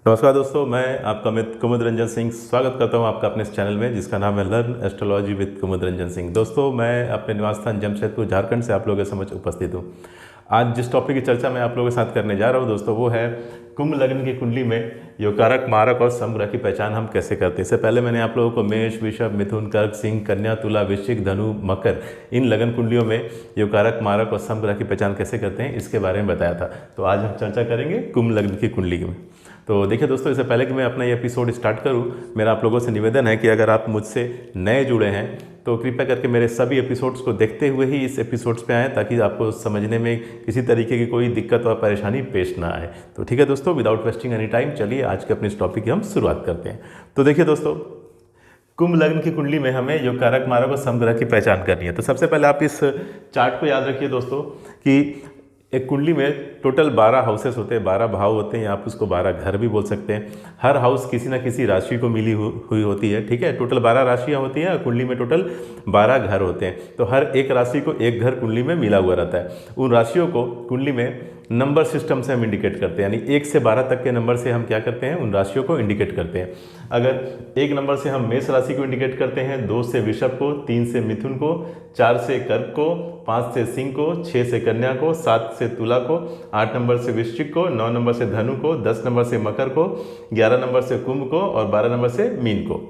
नमस्कार दोस्तों, मैं आपका मित्र कुमुद रंजन सिंह स्वागत करता हूं आपका अपने इस चैनल में जिसका नाम है लर्न एस्ट्रोलॉजी विद कुमुद रंजन सिंह। दोस्तों, मैं अपने निवास स्थान जमशेदपुर झारखंड से आप लोगों के समक्ष उपस्थित हूं। आज जिस टॉपिक की चर्चा मैं आप लोगों के साथ करने जा रहा हूं दोस्तों, वो है कुंभ लग्न की कुंडली में योगकारक, मारक और समग्रह की पहचान हम कैसे करते हैं। इससे पहले मैंने आप लोगों को मेष, वृषभ, मिथुन, कर्क, सिंह, कन्या, तुला, वृश्चिक, धनु, मकर इन लगन कुंडलियों में योगकारक, मारक और समग्रह की पहचान कैसे करते हैं इसके बारे में बताया था। तो आज हम चर्चा करेंगे कुंभ लग्न की कुंडली में। तो देखिए दोस्तों, इससे पहले कि मैं अपना ये एपिसोड स्टार्ट करूं, मेरा आप लोगों से निवेदन है कि अगर आप मुझसे नए जुड़े हैं तो कृपया करके मेरे सभी एपिसोड्स को देखते हुए ही इस एपिसोड्स पे आएँ, ताकि आपको समझने में किसी तरीके की कोई दिक्कत और परेशानी पेश ना आए। तो ठीक है दोस्तों, विदाउट वेस्टिंग एनी टाइम चलिए आज के अपने इस टॉपिक की हम शुरुआत करते हैं। तो देखिए दोस्तों, कुंभ लग्न की कुंडली में हमें योगकारक, मारक और समग्रह की पहचान करनी है। तो सबसे पहले आप इस चार्ट को याद रखिए दोस्तों कि एक कुंडली में टोटल 12 हाउसेस होते हैं, 12 भाव होते हैं, आप उसको 12 घर भी बोल सकते हैं। हर हाउस किसी ना किसी राशि को मिली हुई होती है, ठीक है। टोटल 12 राशियां होती हैं, कुंडली में टोटल 12 घर होते हैं। तो हर एक राशि को एक घर कुंडली में मिला हुआ रहता है। उन राशियों को कुंडली में नंबर सिस्टम से हम इंडिकेट करते हैं, यानी 1 से 12 तक के नंबर से हम क्या करते हैं, उन राशियों को इंडिकेट करते हैं। अगर 1 नंबर से हम मेष राशि को इंडिकेट करते हैं, 2 से वृषभ को, 3 से मिथुन को, 4 से कर्क को, 5 से सिंह को, 6 से कन्या को, 7 से तुला को, 8 नंबर से वृश्चिक को, 9 नंबर से धनु को, 10 नंबर से मकर को, 11 नंबर से कुंभ को और 12 नंबर से मीन को।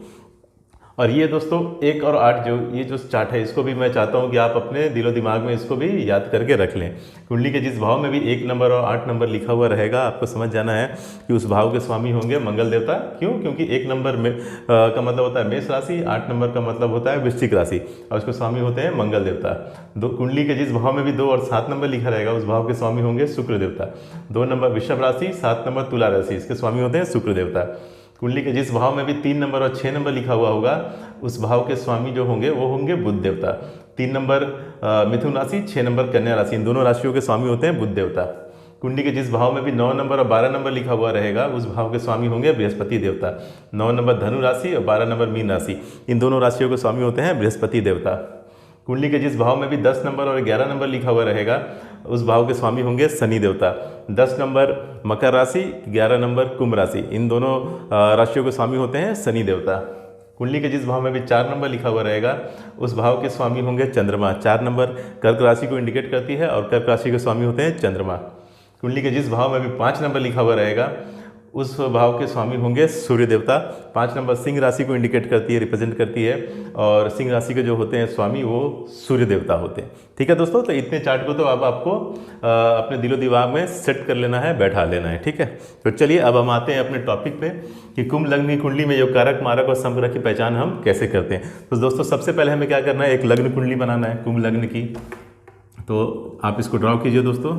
और ये दोस्तों 1 और 8 ये जो चार्ट है, इसको भी मैं चाहता हूँ कि आप अपने दिलो दिमाग में इसको भी याद करके रख लें। कुंडली के जिस भाव में भी 1 नंबर और 8 नंबर लिखा हुआ रहेगा, आपको समझ जाना है कि उस भाव के स्वामी होंगे मंगल देवता। क्यों? क्योंकि 1 नंबर में का मतलब होता है मेष राशि, 8 नंबर का मतलब होता है वृश्चिक राशि और उसके स्वामी होते हैं मंगल देवता। कुंडली के जिस भाव में भी 2 और 7 नंबर लिखा रहेगा, उस भाव के स्वामी होंगे शुक्र देवता। 2 नंबर वृषभ राशि, 7 नंबर तुला राशि, इसके स्वामी होते हैं शुक्र देवता। कुंडली के जिस भाव में भी 3 नंबर और 6 नंबर लिखा हुआ होगा, उस भाव के स्वामी जो होंगे वो होंगे बुध देवता। 3 नंबर मिथुन राशि, 6 नंबर कन्या राशि, इन दोनों राशियों के स्वामी होते हैं बुध देवता। कुंडली के जिस भाव में भी 9 नंबर और 12 नंबर लिखा हुआ रहेगा, उस भाव के स्वामी होंगे बृहस्पति देवता। 9 नंबर धनु राशि और 12 नंबर मीन राशि, इन दोनों राशियों के स्वामी होते हैं बृहस्पति देवता। कुंडली के जिस भाव में भी 10 नंबर और 11 नंबर लिखा हुआ रहेगा, उस भाव के स्वामी होंगे शनि देवता। 10 नंबर मकर राशि, 11 नंबर कुंभ राशि, इन दोनों राशियों के स्वामी होते हैं शनि देवता। कुंडली के जिस भाव में भी 4 नंबर लिखा हुआ रहेगा, उस भाव के स्वामी होंगे चंद्रमा। 4 नंबर कर्क राशि को इंडिकेट करती है और कर्क राशि के स्वामी होते हैं चंद्रमा। कुंडली के जिस भाव में भी 5 नंबर लिखा हुआ रहेगा, उस भाव के स्वामी होंगे सूर्य देवता। 5 नंबर सिंह राशि को इंडिकेट करती है, रिप्रेजेंट करती है, और सिंह राशि के जो होते हैं स्वामी वो सूर्य देवता होते हैं। ठीक है दोस्तों, तो इतने चार्ट को तो अब आपको अपने दिलो दिमाग में सेट कर लेना है, बैठा लेना है। ठीक है, तो चलिए अब हम आते हैं अपने टॉपिक पे कि कुंभ लग्न की कुंडली में योगकारक, मारक और समग्रह की पहचान हम कैसे करते हैं। तो दोस्तों सबसे पहले हमें क्या करना है, एक लग्न कुंडली बनाना है कुंभ लग्न की। तो आप इसको ड्रॉ कीजिए दोस्तों।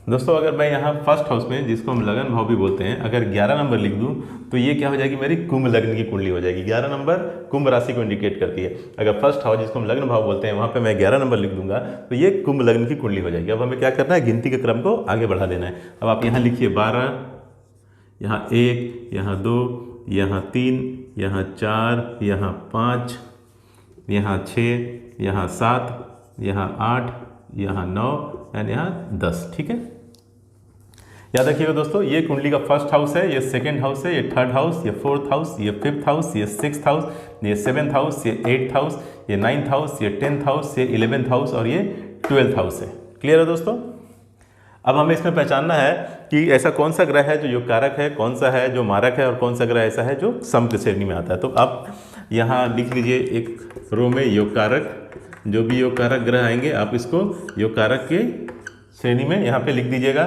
दोस्तों अगर मैं यहाँ फर्स्ट हाउस में, जिसको हम लगन भाव भी बोलते हैं, अगर 11 नंबर लिख दूँ तो ये क्या हो जाएगी, मेरी कुंभ लग्न की कुंडली हो जाएगी। 11 नंबर कुंभ राशि को इंडिकेट करती है। अगर फर्स्ट हाउस जिसको हम लग्न भाव बोलते हैं, वहाँ पे मैं 11 नंबर लिख दूंगा तो ये कुंभ लग्न की कुंडली हो जाएगी। अब हमें क्या करना है, गिनती के क्रम को आगे बढ़ा देना है। अब आप यहाँ लिखिए 12, यहाँ 1, यहाँ 2, यहाँ 3, यहाँ 4, यहाँ 5, यहाँ 6, यहाँ 7, यहाँ 8, यहाँ 9 एंड यहाँ 10। ठीक है, याद रखिएगा दोस्तों, ये कुंडली का फर्स्ट हाउस है, ये सेकंड हाउस है, ये थर्ड हाउस, ये फोर्थ हाउस, ये फिफ्थ हाउस, ये सिक्स्थ हाउस, ये सेवन्थ हाउस, ये एट्थ हाउस, ये नाइन्थ हाउस, ये 10th हाउस, ये 11th हाउस और ये 12th हाउस है। क्लियर है दोस्तों? अब हमें इसमें पहचानना है कि ऐसा कौन सा ग्रह है जो योगकारक है, कौन सा है जो मारक है और कौन सा ग्रह ऐसा है जो सम श्रेणी में आता है। तो आप यहाँ लिख लीजिए एक रो में योगकारक, जो भी योगकारक ग्रह आएंगे आप इसको योगकारक के श्रेणी में यहाँ पे लिख दीजिएगा।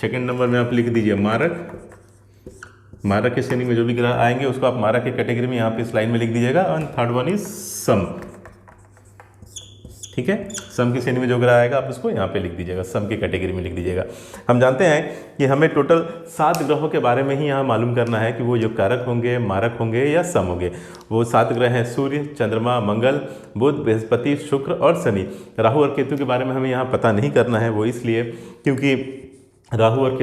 सेकंड नंबर में आप लिख दीजिए मारक, मारक की श्रेणी में जो भी ग्रह आएंगे उसको आप मारक की कैटेगरी में यहाँ पे इस लाइन में लिख दीजिएगा। और थर्ड वन इज सम। ठीक है। सम की श्रेणी में जो ग्रह आएगा आप उसको यहाँ पे लिख दीजिएगा, सम की कैटेगरी में लिख दीजिएगा। हम जानते हैं कि हमें टोटल 7 ग्रहों के बारे में ही यहाँ मालूम करना है कि वो योग कारक होंगे, मारक होंगे या सम होंगे। वो 7 ग्रह हैं सूर्य, चंद्रमा, मंगल, बुध, बृहस्पति, शुक्र और शनि। राहु और केतु के बारे में हमें यहाँ पता नहीं करना है, वो इसलिए क्योंकि राहु और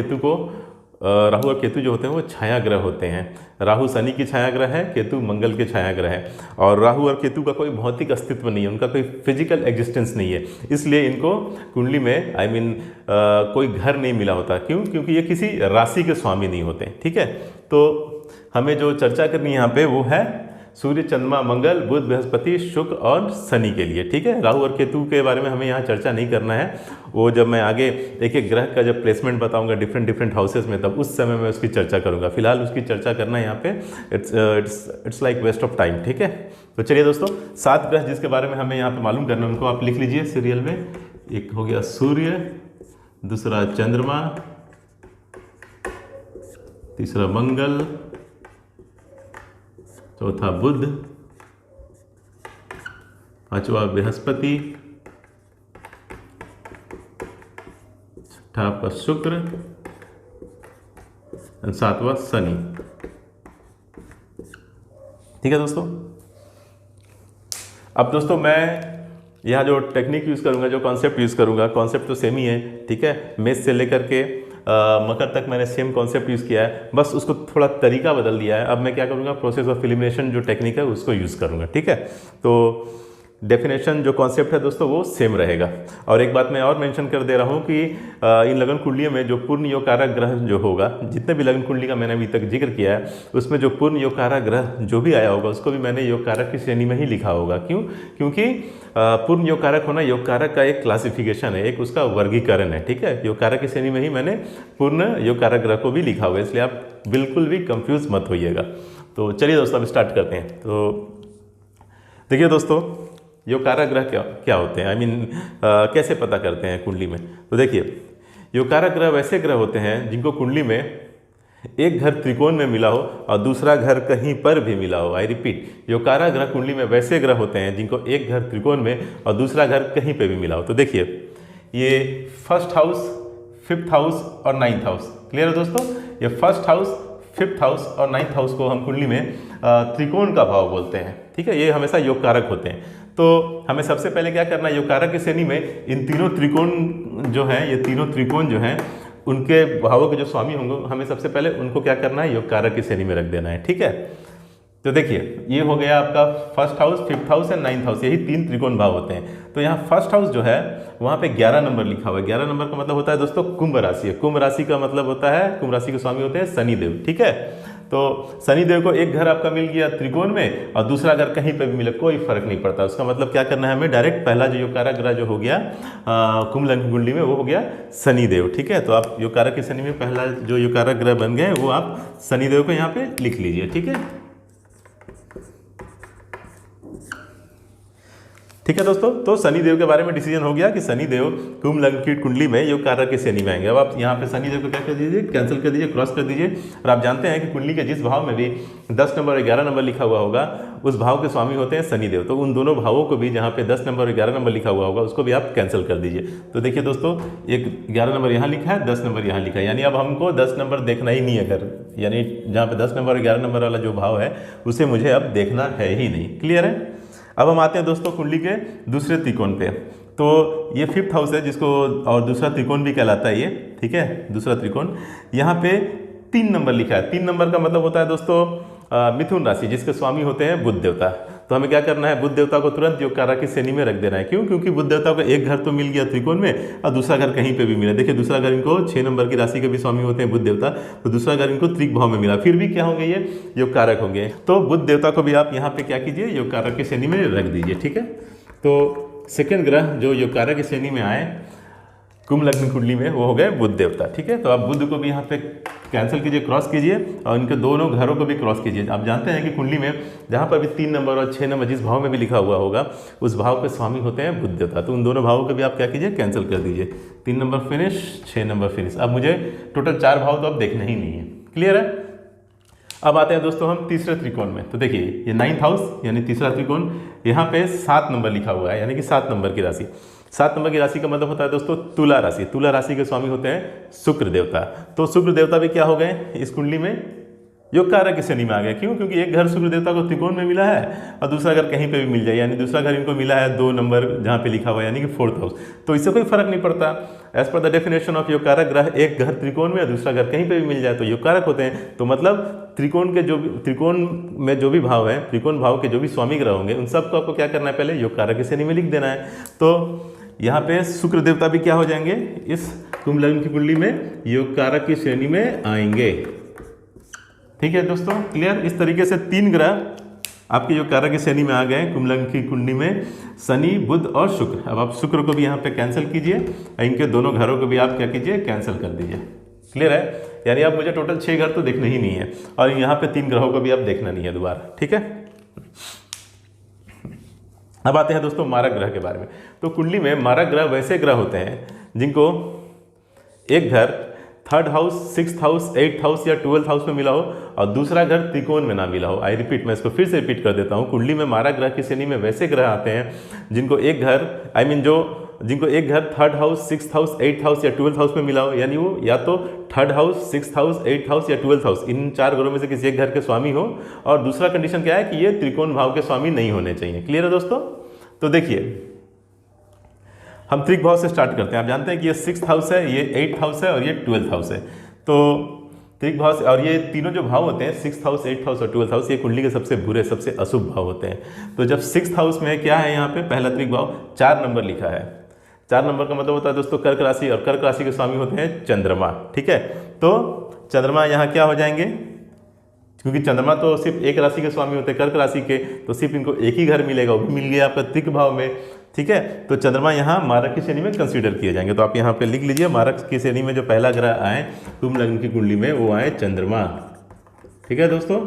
केतु जो होते हैं वो छाया ग्रह होते हैं। राहु शनि की छाया ग्रह है, केतु मंगल के छाया ग्रह है। और राहु और केतु का कोई भौतिक अस्तित्व नहीं है, उनका कोई फिजिकल एग्जिस्टेंस नहीं है, इसलिए इनको कुंडली में कोई घर नहीं मिला होता। क्यों? क्योंकि ये किसी राशि के स्वामी नहीं होते। ठीक है, तो हमें जो चर्चा करनी है यहाँ पे वो है सूर्य, चंद्रमा, मंगल, बुध, बृहस्पति, शुक्र और शनि के लिए। ठीक है, राहु और केतु के बारे में हमें यहाँ चर्चा नहीं करना है, वो जब मैं आगे एक एक ग्रह का जब प्लेसमेंट बताऊंगा डिफरेंट हाउसेस में, तब उस समय मैं उसकी चर्चा करूंगा। फिलहाल उसकी चर्चा करना यहाँ पे it's like waste of time. ठीक है, तो चलिए दोस्तों, 7 ग्रह जिसके बारे में हमें यहाँ पे मालूम करना है उनको आप लिख लीजिए सीरियल में। एक हो गया सूर्य, दूसरा चंद्रमा, तीसरा मंगल, चौथा बुध, पांचवा बृहस्पति, छठा आपका शुक्र, और 7वां शनि। ठीक है दोस्तों, अब दोस्तों मैं यहाँ जो टेक्निक यूज़ करूँगा, जो कॉन्सेप्ट यूज़ करूँगा, कॉन्सेप्ट तो सेम ही है। ठीक है, मेष से लेकर के मकर तक मैंने सेम कॉन्सेप्ट यूज़ किया है, बस उसको थोड़ा तरीका बदल दिया है। अब मैं क्या करूँगा, प्रोसेस ऑफ एलिमिनेशन जो टेक्निक है उसको यूज़ करूँगा। ठीक है, तो डेफिनेशन जो कॉन्सेप्ट है दोस्तों वो सेम रहेगा। और एक बात मैं और मेंशन कर दे रहा हूँ कि इन लगन कुंडलियों में जो पूर्ण योग कारक ग्रह जो होगा, जितने भी लगन कुंडली का मैंने अभी तक जिक्र किया है, उसमें जो पूर्ण योग कारक ग्रह जो भी आया होगा उसको भी मैंने योग कारक की श्रेणी में ही लिखा होगा। क्यों? क्योंकि पूर्ण योग कारक होना योग कारक का एक क्लासिफिकेशन है, एक उसका वर्गीकरण है। ठीक है, योग कारक की श्रेणी में ही मैंने पूर्ण योग कारक ग्रह को भी लिखा होगा, इसलिए आप बिल्कुल भी कंफ्यूज मत होइएगा। तो चलिए दोस्तों अब स्टार्ट करते हैं। तो देखिए दोस्तों, योग कारक ग्रह क्या होते हैं, कैसे पता करते हैं कुंडली में। तो देखिए, योग कारक ग्रह वैसे ग्रह होते हैं जिनको कुंडली में एक घर त्रिकोण में मिला हो और दूसरा घर कहीं पर भी मिला हो। आई रिपीट, योग कारक ग्रह कुंडली में वैसे ग्रह होते हैं जिनको एक घर त्रिकोण में और दूसरा घर कहीं पर भी मिला हो। तो देखिए, ये फर्स्ट हाउस, 5th हाउस और 9th हाउस। क्लियर है दोस्तों, ये फर्स्ट हाउस, 5th हाउस और 9th हाउस को हम कुंडली में त्रिकोण का भाव बोलते हैं। ठीक है, ये हमेशा योग कारक होते हैं। तो हमें सबसे पहले क्या करना है, योग कारक की श्रेणी में इन तीनों त्रिकोण जो हैं, ये तीनों त्रिकोण जो हैं, उनके भावों के जो स्वामी होंगे हमें सबसे पहले उनको क्या करना है, योग कारक की श्रेणी में रख देना है। ठीक है, तो देखिए ये हो गया आपका first house, 5th house and 9th house, यही 3 त्रिकोण भाव होते हैं। तो यहाँ फर्स्ट हाउस जो है वहाँ पे 11 नंबर लिखा हुआ है। 11 नंबर का मतलब होता है दोस्तों कुंभ राशि है। कुंभ राशि का मतलब होता है, कुंभ राशि के स्वामी होते हैं शनिदेव। ठीक है, तो शनिदेव को एक घर आपका मिल गया त्रिकोण में और दूसरा घर कहीं पे भी मिले, कोई फर्क नहीं पड़ता। उसका मतलब क्या करना है हमें, डायरेक्ट पहला जो योग कारक ग्रह जो हो गया कुंभ लग्न कुंडली में, वो हो गया शनिदेव। ठीक है, तो आप योग कारक की श्रेणी में पहला जो योग कारक ग्रह बन गए वो आप शनिदेव को यहाँ पे लिख लीजिए। ठीक है, ठीक है दोस्तों, तो शनिदेव के बारे में डिसीजन हो गया कि शनिदेव कुंभ लग्न की कुंडली में योग कारक की श्रेणी में आएंगे। अब आप यहाँ पे शनिदेव को क्या कर दीजिए, कैंसिल कर दीजिए, क्रॉस कर दीजिए। और आप जानते हैं कि कुंडली के जिस भाव में भी 10 नंबर और 11 नंबर लिखा हुआ होगा उस भाव के स्वामी होते हैं शनिदेव। तो उन दोनों भावों को भी, जहाँ पे 10 नंबर और 11 नंबर लिखा हुआ होगा, उसको भी आप कैंसिल कर दीजिए। तो देखिए दोस्तों, एक 11 नंबर यहाँ लिखा है, 10 नंबर यहाँ लिखा है, यानी अब हमको 10 नंबर देखना ही नहीं है। अगर यानी जहाँ पे 10 नंबर और 11 नंबर वाला जो भाव है उसे मुझे अब देखना है ही नहीं। क्लियर है। अब हम आते हैं दोस्तों कुंडली के दूसरे त्रिकोण पे। तो ये 5th हाउस है जिसको, और दूसरा त्रिकोण भी कहलाता है ये। ठीक है, दूसरा त्रिकोण, यहाँ पे 3 नंबर लिखा है। 3 नंबर का मतलब होता है दोस्तों मिथुन राशि, जिसके स्वामी होते हैं बुध देवता। तो हमें क्या करना है, बुध देवता को तुरंत योग कारक की श्रेणी में रख देना है। क्यों? क्योंकि बुध देवता को एक घर तो मिल गया त्रिकोण में और दूसरा घर कहीं पे भी मिला। देखिए दूसरा घर इनको 6 नंबर की राशि के भी स्वामी होते हैं बुध देवता, तो दूसरा घर इनको त्रिक भाव में मिला, फिर भी क्या होंगे, ये योग कारक होंगे। तो बुध देवता को भी आप यहाँ पे क्या कीजिए, योग कारक की श्रेणी में रख दीजिए। ठीक है, तो सेकेंड ग्रह जो योग कारक की श्रेणी में आए कुंभ लग्न कुंडली में, वो हो गए बुध देवता। ठीक है, तो आप बुध को भी यहाँ पे कैंसिल कीजिए, क्रॉस कीजिए, और इनके दोनों घरों को भी क्रॉस कीजिए। आप जानते हैं कि कुंडली में जहाँ पर भी 3 नंबर और 6 नंबर जिस भाव में भी लिखा हुआ होगा उस भाव के स्वामी होते हैं बुध देवता। तो उन दोनों भावों को भी आप क्या कीजिए, कैंसिल कर दीजिए। 3 नंबर फिनिश, 6 नंबर फिनिश। अब मुझे टोटल 4 भाव तो अब देखने ही नहीं है। क्लियर है। अब आते हैं दोस्तों हम तीसरे त्रिकोण में। तो देखिए ये 9th हाउस यानी तीसरा त्रिकोण, यहाँ पे 7 नंबर लिखा हुआ है यानी कि 7 नंबर की राशि। 7 नंबर की राशि का मतलब होता है दोस्तों तुला राशि। तुला राशि के स्वामी होते हैं शुक्र देवता। तो शुक्र देवता भी क्या हो गए इस कुंडली में, योग कारक की श्रेणी में आ गया। क्यों? क्योंकि एक घर शुक्र देवता को त्रिकोण में मिला है और दूसरा घर कहीं पे भी मिल जाए, यानी दूसरा घर इनको मिला है 2 नंबर जहाँ पे लिखा हुआ है यानी कि 4th हाउस। तो इससे कोई फर्क नहीं पड़ता। As per the definition of योग कारक ग्रह, एक घर त्रिकोण में और दूसरा घर कहीं पे भी मिल जाए तो योग कारक होते हैं। तो मतलब त्रिकोण में जो भी भाव है, त्रिकोण भाव के जो भी स्वामी ग्रह होंगे उन सबको आपको क्या करना है, पहले योग कारक की श्रेणी में लिख देना है। तो यहाँ पे शुक्र देवता भी क्या हो जाएंगे, इस कुंभ लग्न की कुंडली में योग कारक की श्रेणी में आएंगे। ठीक है दोस्तों, क्लियर। इस तरीके से 3 ग्रह आपके योग कारक की श्रेणी में आ गए कुंभ लग्न की कुंडली में, शनि, बुध और शुक्र। अब आप शुक्र को भी यहाँ पे कैंसिल कीजिए, इनके दोनों घरों को भी आप क्या कीजिए, कैंसिल कर दीजिए। क्लियर है, यानी आप मुझे टोटल 6 घर तो देखने ही नहीं है और यहाँ पे 3 ग्रहों को भी आप देखना नहीं है दोबारा। ठीक है, अब आते हैं दोस्तों मारक ग्रह के बारे में। तो कुंडली में मारक ग्रह वैसे ग्रह होते हैं जिनको एक घर 3rd house, 6th house, 8th house या 12th हाउस में मिला हो और दूसरा घर त्रिकोण में ना मिला हो। आई रिपीट, मैं इसको फिर से रिपीट कर देता हूँ। कुंडली में मारक ग्रह की श्रेणी में वैसे ग्रह आते हैं जिनको एक घर जिनको एक घर 3rd house, 6th house, 8th house या 12th हाउस में मिला हो, यानी वो या तो 3rd house, 6th house, 8th house या 12th हाउस, इन 4 घरों में से किसी एक घर के स्वामी हो। और दूसरा कंडीशन क्या है कि ये त्रिकोण भाव के स्वामी नहीं होने चाहिए। क्लियर है दोस्तों? तो देखिए हम त्रिक भाव से स्टार्ट करते हैं। आप जानते हैं कि ये 6th हाउस है, ये 8th हाउस है और ये 12th हाउस है। तो त्रिक भाव से, और ये तीनों जो भाव होते हैं 6th हाउस, 8th हाउस और 12th हाउस, ये कुंडली के सबसे बुरे, सबसे अशुभ भाव होते हैं। तो जब 6th हाउस में क्या है, यहाँ पे पहला त्रिक भाव 4 नंबर लिखा है। 4 नंबर का मतलब होता है दोस्तों कर्क राशि, और कर्क राशि के स्वामी होते हैं चंद्रमा। ठीक है, तो चंद्रमा यहाँ क्या हो जाएंगे, क्योंकि चंद्रमा तो सिर्फ एक राशि के स्वामी होते हैं कर्क राशि के, तो सिर्फ इनको एक ही घर मिलेगा, वो भी मिल गया आपका त्रिक भाव में। ठीक है, तो चंद्रमा यहाँ मारक की श्रेणी में कंसीडर किए जाएंगे। तो आप यहाँ पे लिख लीजिए, मारक की श्रेणी में जो पहला ग्रह आए कुंभ लग्न की कुंडली में वो आए चंद्रमा। ठीक है दोस्तों,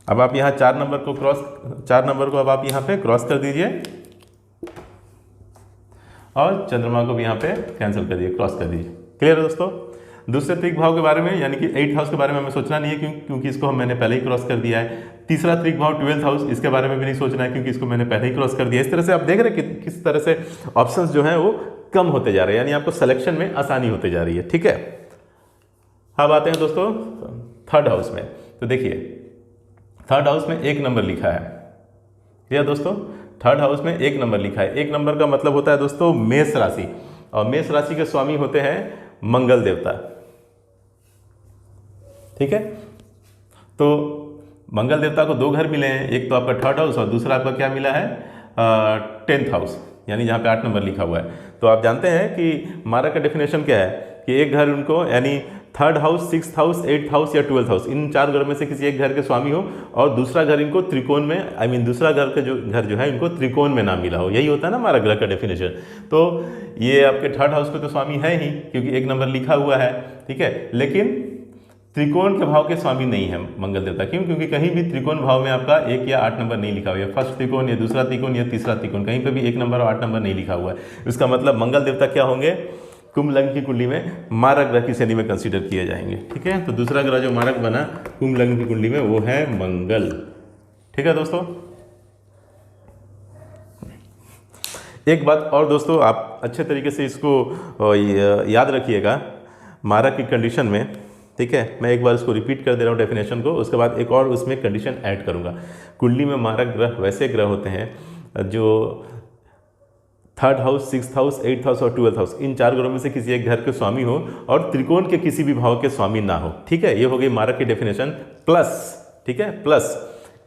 अब आप यहाँ 4 नंबर को अब आप यहाँ पे क्रॉस कर दीजिए और चंद्रमा को भी यहाँ पे कैंसिल कर दीजिए, क्रॉस कर दीजिए। क्लियर है दोस्तों? दूसरे त्रिक भाव के बारे में यानी कि 8th हाउस के बारे में हमें सोचना नहीं है क्योंकि इसको मैंने पहले ही क्रॉस कर दिया है। तीसरा त्रिक भाव 12th हाउस, इसके बारे में भी नहीं सोचना है क्योंकि इसको मैंने पहले ही क्रॉस कर दिया। इस तरह से आप देख रहे हैं कि किस तरह से ऑप्शंस जो हैं वो कम होते जा रहे हैं, यानी आपको सिलेक्शन में आसानी होती जा रही है। ठीक है, अब आते हैं दोस्तों 3rd हाउस में। तो देखिए 3rd हाउस में 1 नंबर लिखा है। ठीक है दोस्तों, 3rd हाउस में 1 नंबर लिखा है। 1 नंबर का मतलब होता है दोस्तों मेष राशि, और मेष राशि के स्वामी होते हैं मंगल देवता। ठीक है, तो मंगल देवता को 2 घर मिले हैं, एक तो आपका 3rd हाउस और दूसरा आपका क्या मिला है 10th हाउस, यानी जहाँ पे 8 नंबर लिखा हुआ है। तो आप जानते हैं कि मारक का डेफिनेशन क्या है कि एक घर उनको यानी 3rd house, 6th house, 8th house या 12th हाउस, इन 4 घरों में से किसी एक घर के स्वामी हो और दूसरा घर इनको त्रिकोण में दूसरा घर जो है इनको त्रिकोण में ना मिला हो। यही होता है ना मारक ग्रह का डेफिनेशन। तो ये आपके 3rd हाउस पे तो स्वामी है ही क्योंकि 1 नंबर लिखा हुआ है। ठीक है, लेकिन त्रिकोण के भाव के स्वामी नहीं है मंगल देवता। क्यों? क्योंकि कहीं भी त्रिकोण भाव में आपका 1 या 8 नंबर नहीं लिखा हुआ है। फर्स्ट त्रिकोण या दूसरा त्रिकोण या तीसरा त्रिकोण, कहीं पे भी 1 नंबर और 8 नंबर नहीं लिखा हुआ है। इसका मतलब मंगल देवता क्या होंगे, कुंभ लग्न की कुंडली में मारक ग्रह की श्रेणी में कंसीडर किए जाएंगे। ठीक है, तो दूसरा ग्रह जो मारक बना कुंभ लग्न की कुंडली में वो है मंगल। ठीक है दोस्तों, एक बात और दोस्तों, आप अच्छे तरीके से इसको याद रखिएगा मारक की कंडीशन में। ठीक है, मैं एक बार इसको रिपीट कर दे रहा हूँ डेफिनेशन को, उसके बाद एक और उसमें कंडीशन ऐड करूँगा। कुंडली में मारक ग्रह वैसे ग्रह होते हैं जो 3rd house, 6th house, 8th house और 12th हाउस, इन 4 घरों में से किसी एक घर के स्वामी हो और त्रिकोण के किसी भी भाव के स्वामी ना हो। ठीक है, ये हो गई मारक की डेफिनेशन। प्लस, ठीक है, प्लस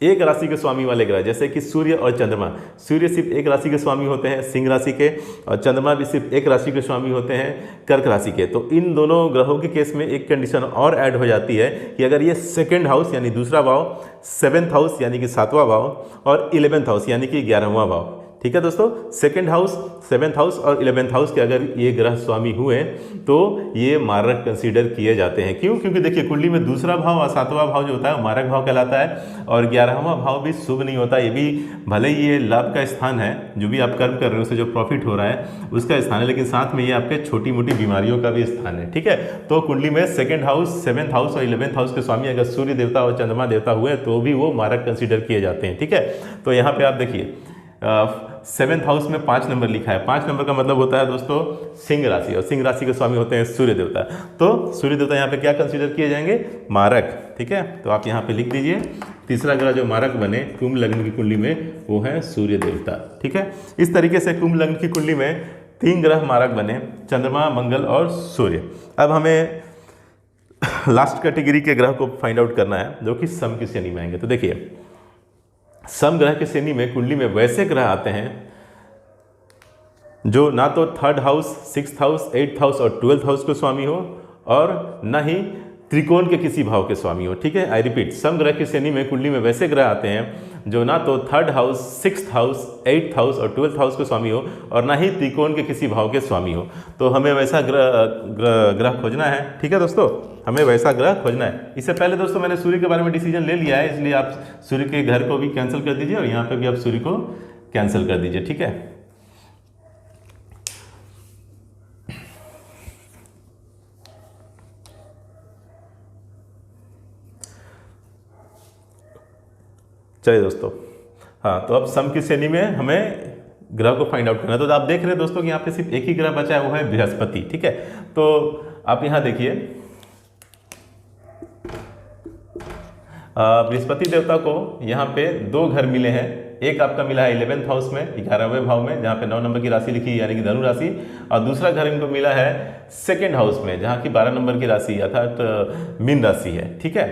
एक राशि के स्वामी वाले ग्रह जैसे कि सूर्य और चंद्रमा। सूर्य सिर्फ एक राशि के स्वामी होते हैं सिंह राशि के, और चंद्रमा भी सिर्फ एक राशि के स्वामी होते हैं कर्क राशि के। तो इन दोनों ग्रहों के केस में एक कंडीशन और ऐड हो जाती है कि अगर ये 2nd हाउस यानी दूसरा भाव, 7th हाउस यानी कि 7वां भाव और 11th हाउस यानी कि 11वां भाव, ठीक है दोस्तों। सेकंड हाउस, 7th हाउस और 11th हाउस के अगर ये ग्रह स्वामी हुए तो ये मारक कंसीडर किए जाते हैं। क्यों? क्योंकि देखिए कुंडली में दूसरा भाव और 7वां भाव जो होता है मारक भाव कहलाता है, और 11वां भाव भी शुभ नहीं होता। ये भी भले ही ये लाभ का स्थान है, जो भी आप कर्म कर रहे हो उससे जो प्रॉफिट हो रहा है उसका स्थान है, लेकिन साथ में ये आपके छोटी मोटी बीमारियों का भी स्थान है। ठीक है, तो कुंडली में सेकंड हाउस, 7th हाउस और 11th हाउस के स्वामी अगर सूर्य देवता और चंद्रमा देवता हुए तो भी वो मारक कंसीडर किए जाते हैं। ठीक है, तो यहाँ पे आप देखिए 7th हाउस में 5 नंबर लिखा है। 5 नंबर का मतलब होता है दोस्तों सिंह राशि, और सिंह राशि के स्वामी होते हैं सूर्य देवता। तो सूर्य देवता यहाँ पे क्या कंसीडर किए जाएंगे? मारक। ठीक है, तो आप यहाँ पे लिख दीजिए तीसरा ग्रह जो मारक बने कुंभ लग्न की कुंडली में वो है सूर्य देवता। ठीक है, इस तरीके से कुंभ लग्न की कुंडली में 3 ग्रह मारक बने, चंद्रमा, मंगल और सूर्य। अब हमें लास्ट कैटेगरी के ग्रह को फाइंड आउट करना है जो कि सम की श्रेणी में आएंगे। तो देखिए सम ग्रह की श्रेणी में कुंडली में वैसे ग्रह आते हैं जो ना तो 3rd house, 6th house, 8th house और 12th हाउस के स्वामी हो, और ना ही त्रिकोण के किसी भाव के स्वामी हो। ठीक है, आई रिपीट, सम ग्रह की श्रेणी में कुंडली में वैसे ग्रह आते हैं जो ना तो 3rd house, 6th house, 8th house और 12th हाउस के स्वामी हो, और ना ही त्रिकोण के किसी भाव के स्वामी हो। तो हमें वैसा ग्रह खोजना है। ठीक है दोस्तों, हमें वैसा ग्रह खोजना है। इससे पहले दोस्तों मैंने सूर्य के बारे में डिसीजन ले लिया है, इसलिए आप सूर्य के घर को भी कैंसिल कर दीजिए और यहाँ पे भी आप सूर्य को कैंसिल कर दीजिए। ठीक है, चलिए दोस्तों, हाँ तो अब सम की श्रेणी में हमें ग्रह को फाइंड आउट करना है। तो आप देख रहे हैं दोस्तों कि यहाँ पे सिर्फ एक ही ग्रह बचा है, वो है बृहस्पति। ठीक है, तो आप यहाँ देखिए बृहस्पति देवता को यहाँ पे 2 घर मिले हैं। एक आपका मिला है 11th हाउस में, 11वें भाव में, जहाँ पे 9 नंबर की राशि लिखी है यानी कि धनु राशि, और दूसरा घर इनको मिला है 2nd हाउस में जहाँ की 12 नंबर की राशि अर्थात मीन राशि है। ठीक है,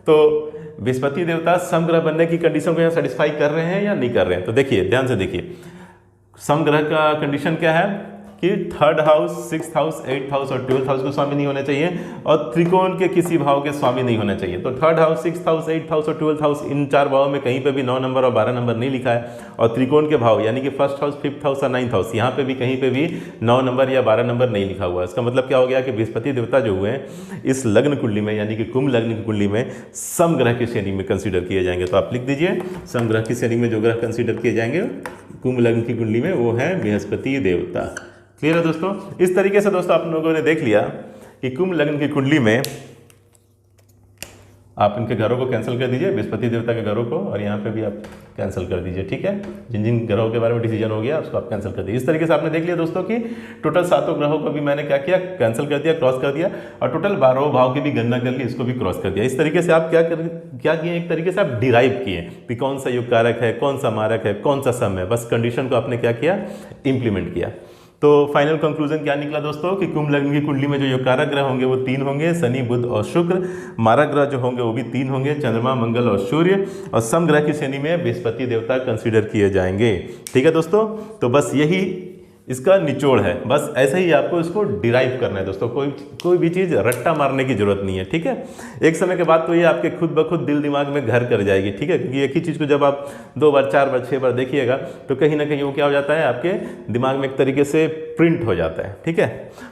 तो बृहस्पति देवता सम ग्रह बनने की कंडीशन को यहाँ सेटिस्फाई कर रहे हैं या नहीं कर रहे हैं? तो देखिए ध्यान से देखिए, सम ग्रह का कंडीशन क्या है कि 3rd house, 6th house, 8th house और 12th हाउस के स्वामी नहीं होने चाहिए, और त्रिकोण के किसी भाव के स्वामी नहीं होने चाहिए। तो 3rd house, 6th house, 8th house और 12th हाउस, इन 4 भावों में कहीं पे भी 9 नंबर और 12 नंबर नहीं लिखा है, और त्रिकोण के भाव यानी कि 1st हाउस, 5th हाउस और 9th हाउस, यहाँ पे भी कहीं पे भी 9 नंबर या 12 नंबर नहीं लिखा हुआ है। इसका मतलब क्या हो गया कि बृहस्पति देवता जो हुए इस लग्न कुंडली में यानी कि कुंभ लग्न की कुंडली में सम ग्रह की श्रेणी में कंसिडर किए जाएंगे। तो आप लिख दीजिए सम ग्रह की श्रेणी में जो ग्रह कंसिडर किए जाएंगे कुंभ लग्न की कुंडली में वो है बृहस्पति देवता। क्लियर है दोस्तों? इस तरीके से दोस्तों आप लोगों ने देख लिया कि कुंभ लग्न की कुंडली में आप इनके घरों को कैंसिल कर दीजिए, बृहस्पति देवता के घरों को, और यहाँ पे भी आप कैंसिल कर दीजिए। ठीक है, जिन जिन ग्रहों के बारे में डिसीजन हो गया उसको आप कैंसिल कर दीजिए। इस तरीके से आपने देख लिया दोस्तों कि टोटल 7 ग्रहों को भी मैंने क्या किया, कैंसिल कर दिया, क्रॉस कर दिया, और टोटल 12 भाव की भी गणना कर ली, इसको भी क्रॉस कर दिया। इस तरीके से आप क्या किए, एक तरीके से आप डिराइव किए कि कौन सा युग कारक है, कौन सा मारक है, कौन सा सम है। बस कंडीशन को आपने क्या किया, इंप्लीमेंट किया। तो फाइनल कंक्लूजन क्या निकला दोस्तों कि कुंभ लग्न की कुंडली में जो कारक ग्रह होंगे वो 3 होंगे, शनि, बुध और शुक्र। मारक ग्रह जो होंगे वो भी 3 होंगे, चंद्रमा, मंगल और सूर्य। और सम ग्रह की श्रेणी में बृहस्पति देवता कंसीडर किए जाएंगे। ठीक है दोस्तों, तो बस यही इसका निचोड़ है। बस ऐसे ही आपको इसको डिराइव करना है दोस्तों, कोई भी चीज़ रट्टा मारने की जरूरत नहीं है। ठीक है, एक समय के बाद तो ये आपके खुद ब खुद दिल दिमाग में घर कर जाएगी। ठीक है, क्योंकि एक ही चीज़ को जब आप 2 बार, 4 बार, 6 बार देखिएगा तो कहीं ना कहीं वो क्या हो जाता है, आपके दिमाग में एक तरीके से प्रिंट हो जाता है। ठीक है,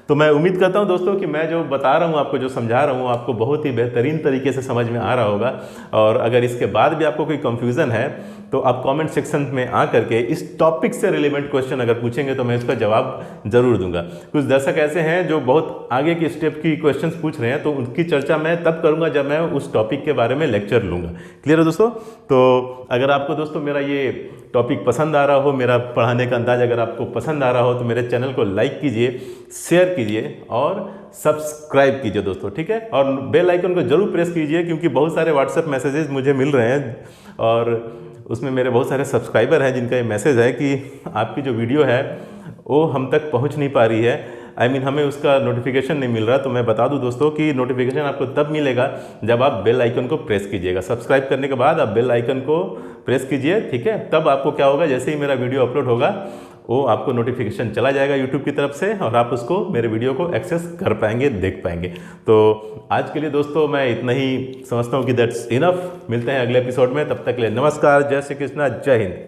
तो मैं उम्मीद करता हूँ दोस्तों कि मैं जो बता रहा हूँ आपको, जो समझा रहा हूँ आपको बहुत ही बेहतरीन तरीके से समझ में आ रहा होगा। और अगर इसके बाद भी आपको कोई कंफ्यूजन है तो आप कमेंट सेक्शन में आ करके इस टॉपिक से रिलेवेंट क्वेश्चन अगर पूछेंगे तो मैं इसका जवाब जरूर दूंगा। कुछ दर्शक ऐसे हैं जो बहुत आगे की स्टेप की क्वेश्चंस पूछ रहे हैं, तो उनकी चर्चा मैं तब करूंगा जब मैं उस टॉपिक के बारे में लेक्चर लूंगा। क्लियर है दोस्तों? तो अगर आपको दोस्तों मेरा ये टॉपिक पसंद आ रहा हो, मेरा पढ़ाने का अंदाज अगर आपको पसंद आ रहा हो, तो मेरे चैनल को लाइक कीजिए, शेयर कीजिए और सब्सक्राइब कीजिए दोस्तों। ठीक है, और बेल आइकन को जरूर प्रेस कीजिए, क्योंकि बहुत सारे व्हाट्सएप मैसेजेस मुझे मिल रहे हैं और उसमें मेरे बहुत सारे सब्सक्राइबर हैं जिनका ये मैसेज है कि आपकी जो वीडियो है वो हम तक पहुंच नहीं पा रही है, हमें उसका नोटिफिकेशन नहीं मिल रहा। तो मैं बता दूं दोस्तों कि नोटिफिकेशन आपको तब मिलेगा जब आप बेल आइकन को प्रेस कीजिएगा। सब्सक्राइब करने के बाद आप बेल आइकन को प्रेस कीजिए। ठीक है, तब आपको क्या होगा, जैसे ही मेरा वीडियो अपलोड होगा वो आपको नोटिफिकेशन चला जाएगा यूट्यूब की तरफ से, और आप उसको, मेरे वीडियो को एक्सेस कर पाएंगे, देख पाएंगे। तो आज के लिए दोस्तों मैं इतना ही समझता हूँ कि दैट्स इनफ। मिलते हैं अगले एपिसोड में, तब तक के लिए नमस्कार, जय श्री कृष्णा, जय हिंद।